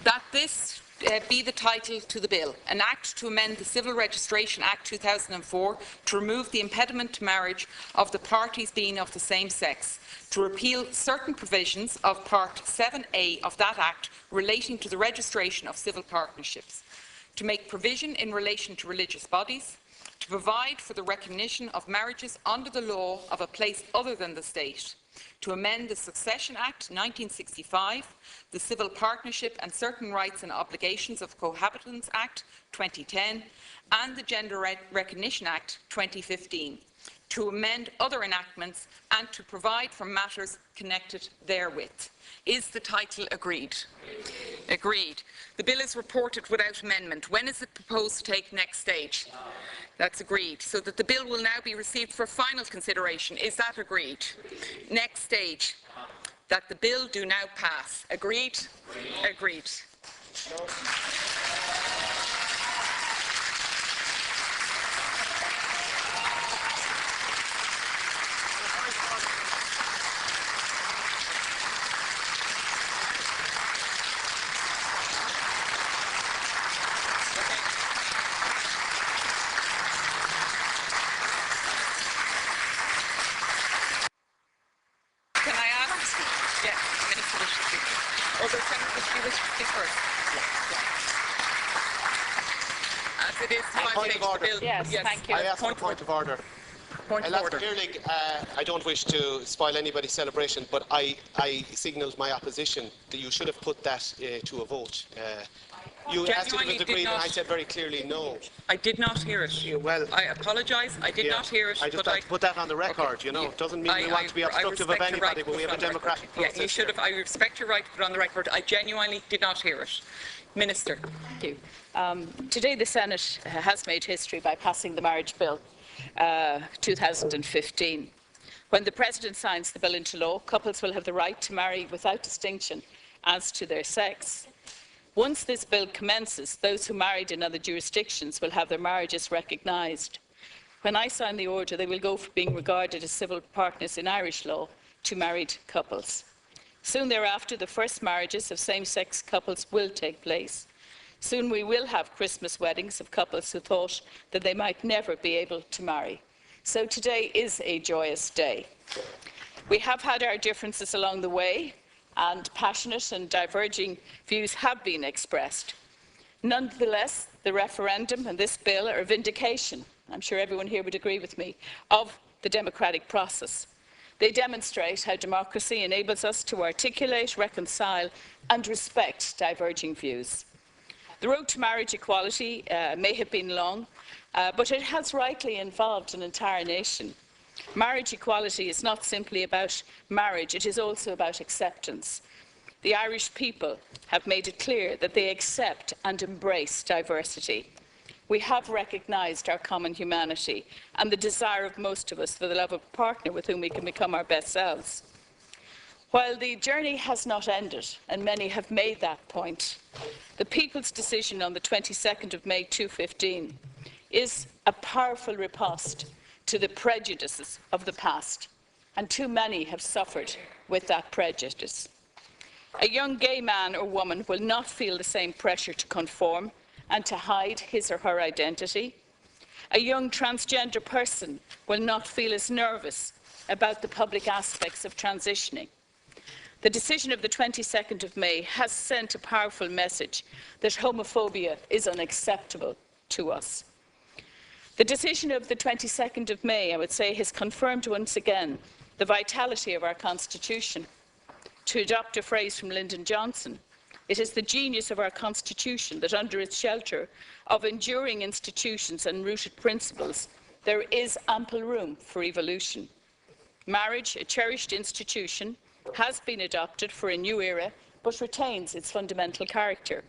that this be the title to the bill, an Act to amend the Civil Registration Act 2004 to remove the impediment to marriage of the parties being of the same sex, to repeal certain provisions of Part 7A of that Act relating to the registration of civil partnerships, to make provision in relation to religious bodies, to provide for the recognition of marriages under the law of a place other than the state, to amend the Succession Act 1965, the Civil Partnership and Certain Rights and Obligations of Cohabitants Act 2010, and the Gender Recognition Act 2015, to amend other enactments and to provide for matters connected therewith. Is the title agreed? Agreed. The bill is reported without amendment. When is it proposed to take next stage? That's agreed. So that the bill will now be received for final consideration. Is that agreed? Next stage. That the bill do now pass. Agreed? Agreed. Yes, thank you. I ask for a point of order. Elizabeth Earling, I don't wish to spoil anybody's celebration, but I signalled my opposition that you should have put that to a vote. You asked if it was agreed, and I said very clearly no. I did not hear it. Well, I apologise. I did not hear it. I just like to put that on the record. Okay. You know, it doesn't mean we want to be obstructive of anybody, but we have a democratic process. Yeah, you should have. I respect your right to put it on the record. I genuinely did not hear it. Minister. Thank you. Today the Senate has made history by passing the Marriage Bill 2015. When the President signs the bill into law, couples will have the right to marry without distinction as to their sex. Once this bill commences, those who married in other jurisdictions will have their marriages recognised. When I sign the order, they will go from being regarded as civil partners in Irish law to married couples. Soon thereafter, the first marriages of same-sex couples will take place. Soon we will have Christmas weddings of couples who thought that they might never be able to marry. So today is a joyous day. We have had our differences along the way, and passionate and diverging views have been expressed. Nonetheless, the referendum and this bill are a vindication, I'm sure everyone here would agree with me, of the democratic process. They demonstrate how democracy enables us to articulate, reconcile and respect diverging views. The road to marriage equality may have been long, but it has rightly involved an entire nation. Marriage equality is not simply about marriage, it is also about acceptance. The Irish people have made it clear that they accept and embrace diversity. We have recognised our common humanity and the desire of most of us for the love of a partner with whom we can become our best selves. While the journey has not ended, and many have made that point, the People's decision on the 22nd of May 2015 is a powerful riposte to the prejudices of the past, and too many have suffered with that prejudice. A young gay man or woman will not feel the same pressure to conform and to hide his or her identity. A young transgender person will not feel as nervous about the public aspects of transitioning. The decision of the 22nd of May has sent a powerful message that homophobia is unacceptable to us. The decision of the 22nd of May, I would say, has confirmed once again the vitality of our Constitution. To adopt a phrase from Lyndon Johnson, it is the genius of our Constitution that under its shelter of enduring institutions and rooted principles, there is ample room for evolution. Marriage, a cherished institution, has been adopted for a new era, but retains its fundamental character.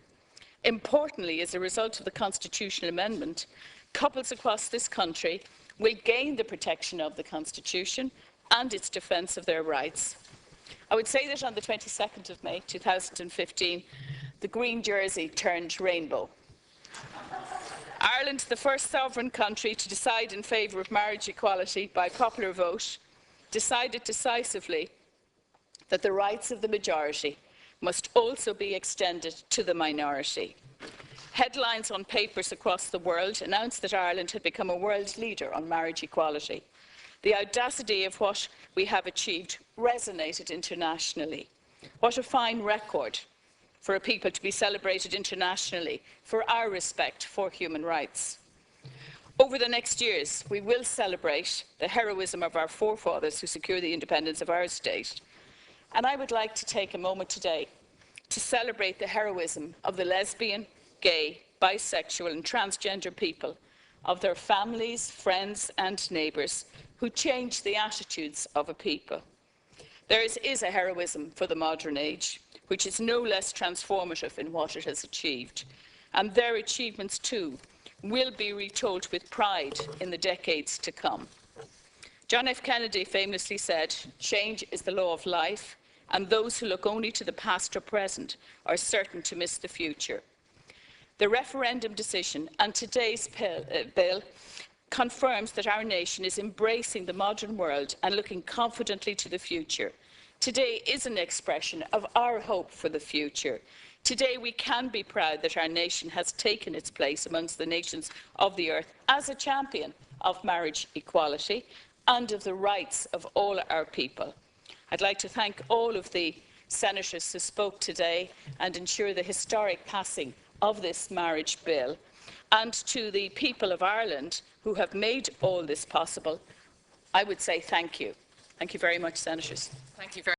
Importantly, as a result of the constitutional amendment, couples across this country will gain the protection of the Constitution and its defence of their rights. I would say that on the 22nd of May 2015, the green jersey turned rainbow. Ireland, the first sovereign country to decide in favour of marriage equality by popular vote, decided decisively that the rights of the majority must also be extended to the minority. Headlines on papers across the world announced that Ireland had become a world leader on marriage equality. The audacity of what we have achieved resonated internationally. What a fine record for a people to be celebrated internationally for our respect for human rights. Over the next years, we will celebrate the heroism of our forefathers who secured the independence of our state. And I would like to take a moment today to celebrate the heroism of the lesbian, gay, bisexual and transgender people, of their families, friends and neighbours who changed the attitudes of a people. There is a heroism for the modern age, which is no less transformative in what it has achieved. And their achievements, too, will be retold with pride in the decades to come. John F. Kennedy famously said, "Change is the law of life, and those who look only to the past or present are certain to miss the future." The referendum decision and today's bill confirms that our nation is embracing the modern world and looking confidently to the future. Today is an expression of our hope for the future. Today we can be proud that our nation has taken its place amongst the nations of the earth as a champion of marriage equality and of the rights of all our people. I'd like to thank all of the senators who spoke today and ensure the historic passing of this marriage bill, and to the people of Ireland who have made all this possible, I would say thank you. Thank you very much, senators. Thank you very